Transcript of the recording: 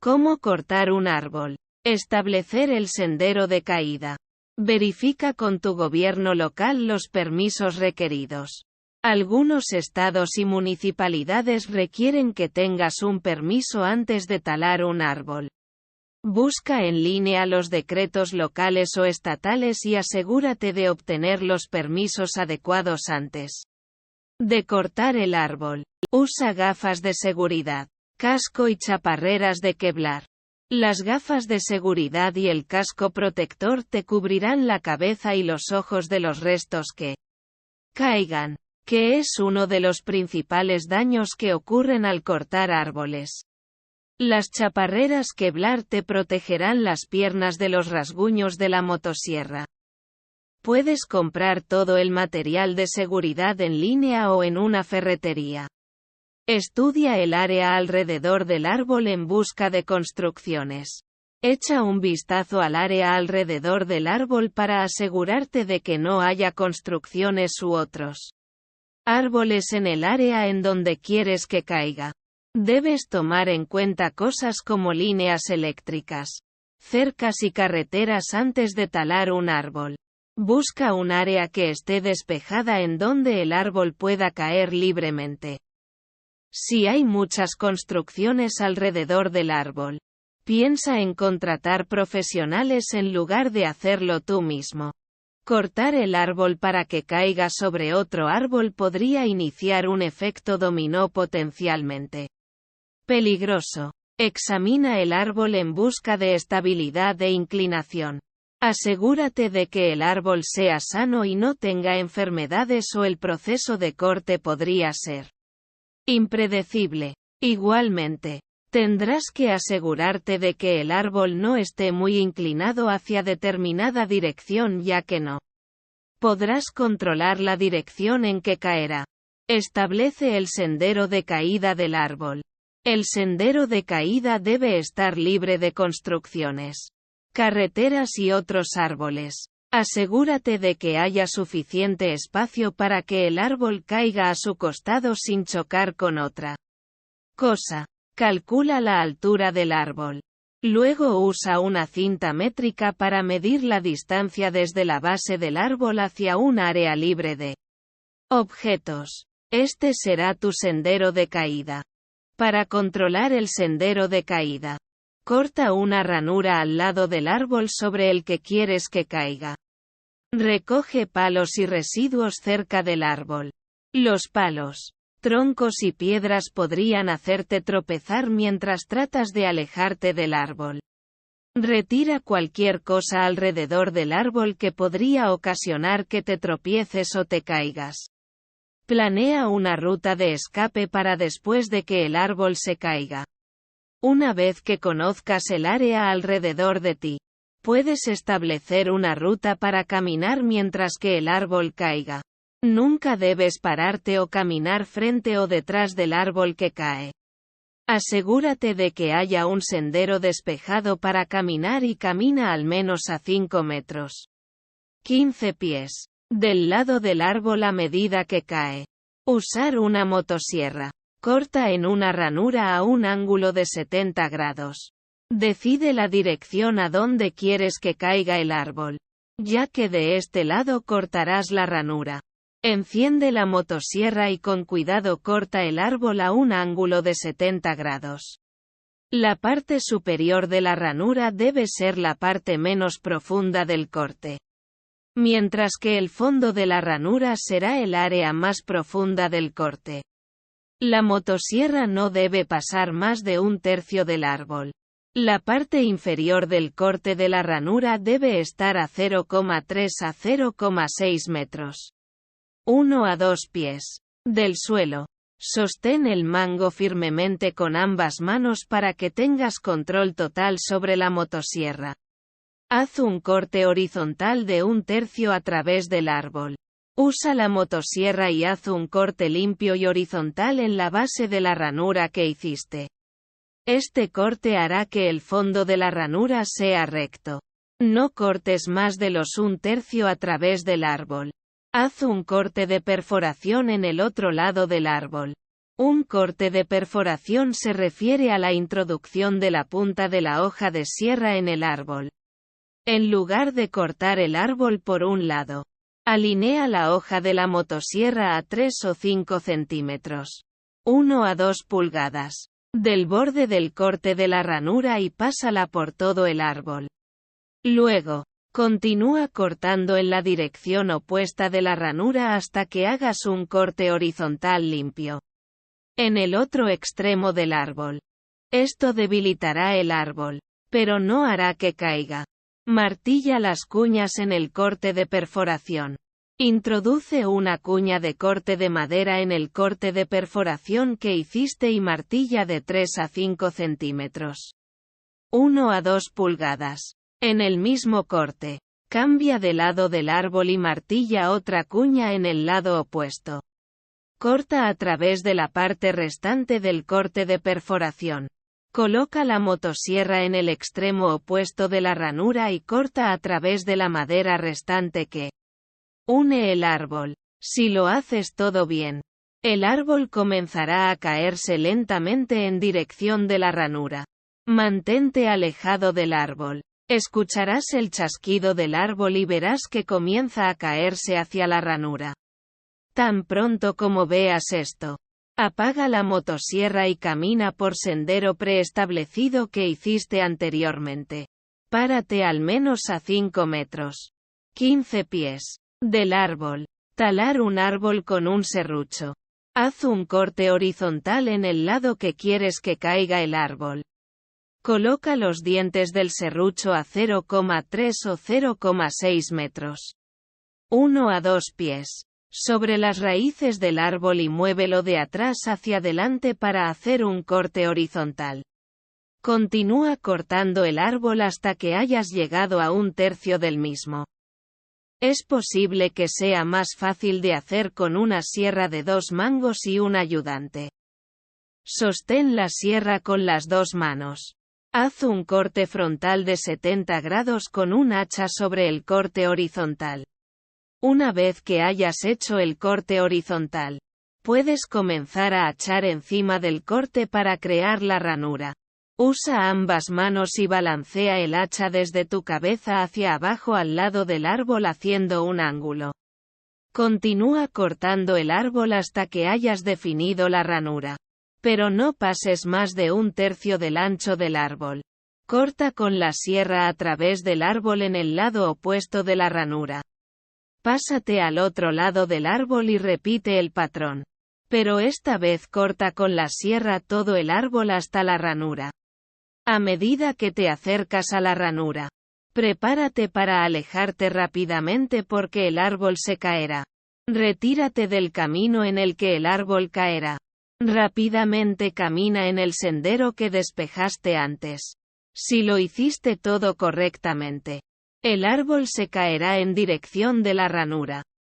¿Cómo cortar un árbol? Establecer el sendero de caída. Verifica con tu gobierno local los permisos requeridos. Algunos estados y municipalidades requieren que tengas un permiso antes de talar un árbol. Busca en línea los decretos locales o estatales y asegúrate de obtener los permisos adecuados antes de cortar el árbol. Usa gafas de seguridad, casco y chaparreras de Kevlar. Las gafas de seguridad y el casco protector te cubrirán la cabeza y los ojos de los restos que caigan, que es uno de los principales daños que ocurren al cortar árboles. Las chaparreras Kevlar te protegerán las piernas de los rasguños de la motosierra. Puedes comprar todo el material de seguridad en línea o en una ferretería. Estudia el área alrededor del árbol en busca de construcciones. Echa un vistazo al área alrededor del árbol para asegurarte de que no haya construcciones u otros árboles en el área en donde quieres que caiga. Debes tomar en cuenta cosas como líneas eléctricas, cercas y carreteras antes de talar un árbol. Busca un área que esté despejada en donde el árbol pueda caer libremente. Si hay muchas construcciones alrededor del árbol, piensa en contratar profesionales en lugar de hacerlo tú mismo. Cortar el árbol para que caiga sobre otro árbol podría iniciar un efecto dominó potencialmente peligroso. Examina el árbol en busca de estabilidad e inclinación. Asegúrate de que el árbol sea sano y no tenga enfermedades o el proceso de corte podría ser impredecible. Igualmente, tendrás que asegurarte de que el árbol no esté muy inclinado hacia determinada dirección ya que no podrás controlar la dirección en que caerá. Establece el sendero de caída del árbol. El sendero de caída debe estar libre de construcciones, carreteras y otros árboles. Asegúrate de que haya suficiente espacio para que el árbol caiga a su costado sin chocar con otra cosa. Calcula la altura del árbol. Luego usa una cinta métrica para medir la distancia desde la base del árbol hacia un área libre de objetos. Este será tu sendero de caída. Para controlar el sendero de caída, corta una ranura al lado del árbol sobre el que quieres que caiga. Recoge palos y residuos cerca del árbol. Los palos, troncos y piedras podrían hacerte tropezar mientras tratas de alejarte del árbol. Retira cualquier cosa alrededor del árbol que podría ocasionar que te tropieces o te caigas. Planea una ruta de escape para después de que el árbol se caiga. Una vez que conozcas el área alrededor de ti, puedes establecer una ruta para caminar mientras que el árbol caiga. Nunca debes pararte o caminar frente o detrás del árbol que cae. Asegúrate de que haya un sendero despejado para caminar y camina al menos a 5 metros. 15 pies. Del lado del árbol a medida que cae. Usar una motosierra. Corta en una ranura a un ángulo de 70 grados. Decide la dirección a donde quieres que caiga el árbol, ya que de este lado cortarás la ranura. Enciende la motosierra y con cuidado corta el árbol a un ángulo de 70 grados. La parte superior de la ranura debe ser la parte menos profunda del corte, mientras que el fondo de la ranura será el área más profunda del corte. La motosierra no debe pasar más de un tercio del árbol. La parte inferior del corte de la ranura debe estar a 0,3 a 0,6 metros. 1 a 2 pies del suelo. Sostén el mango firmemente con ambas manos para que tengas control total sobre la motosierra. Haz un corte horizontal de un tercio a través del árbol. Usa la motosierra y haz un corte limpio y horizontal en la base de la ranura que hiciste. Este corte hará que el fondo de la ranura sea recto. No cortes más de los un tercio a través del árbol. Haz un corte de perforación en el otro lado del árbol. Un corte de perforación se refiere a la introducción de la punta de la hoja de sierra en el árbol. En lugar de cortar el árbol por un lado, alinea la hoja de la motosierra a 3 o 5 centímetros, 1 a 2 pulgadas, del borde del corte de la ranura y pásala por todo el árbol. Luego, continúa cortando en la dirección opuesta de la ranura hasta que hagas un corte horizontal limpio en el otro extremo del árbol. Esto debilitará el árbol, pero no hará que caiga. Martilla las cuñas en el corte de perforación. Introduce una cuña de corte de madera en el corte de perforación que hiciste y martilla de 3 a 5 centímetros. 1 a 2 pulgadas. En el mismo corte. Cambia de lado del árbol y martilla otra cuña en el lado opuesto. Corta a través de la parte restante del corte de perforación. Coloca la motosierra en el extremo opuesto de la ranura y corta a través de la madera restante que une el árbol. Si lo haces todo bien, el árbol comenzará a caerse lentamente en dirección de la ranura. Mantente alejado del árbol. Escucharás el chasquido del árbol y verás que comienza a caerse hacia la ranura. Tan pronto como veas esto, apaga la motosierra y camina por sendero preestablecido que hiciste anteriormente. Párate al menos a 5 metros, 15 pies, del árbol. Talar un árbol con un serrucho. Haz un corte horizontal en el lado que quieres que caiga el árbol. Coloca los dientes del serrucho a 0,3 o 0,6 metros. 1 a 2 pies. Sobre las raíces del árbol y muévelo de atrás hacia adelante para hacer un corte horizontal. Continúa cortando el árbol hasta que hayas llegado a un tercio del mismo. Es posible que sea más fácil de hacer con una sierra de 2 mangos y un ayudante. Sostén la sierra con las 2 manos. Haz un corte frontal de 70 grados con un hacha sobre el corte horizontal. Una vez que hayas hecho el corte horizontal, puedes comenzar a hachar encima del corte para crear la ranura. Usa ambas manos y balancea el hacha desde tu cabeza hacia abajo al lado del árbol haciendo un ángulo. Continúa cortando el árbol hasta que hayas definido la ranura. Pero no pases más de un tercio del ancho del árbol. Corta con la sierra a través del árbol en el lado opuesto de la ranura. Pásate al otro lado del árbol y repite el patrón. Pero esta vez corta con la sierra todo el árbol hasta la ranura. A medida que te acercas a la ranura, prepárate para alejarte rápidamente porque el árbol se caerá. Retírate del camino en el que el árbol caerá. Rápidamente camina en el sendero que despejaste antes. Si lo hiciste todo correctamente, el árbol se caerá en dirección de la ranura.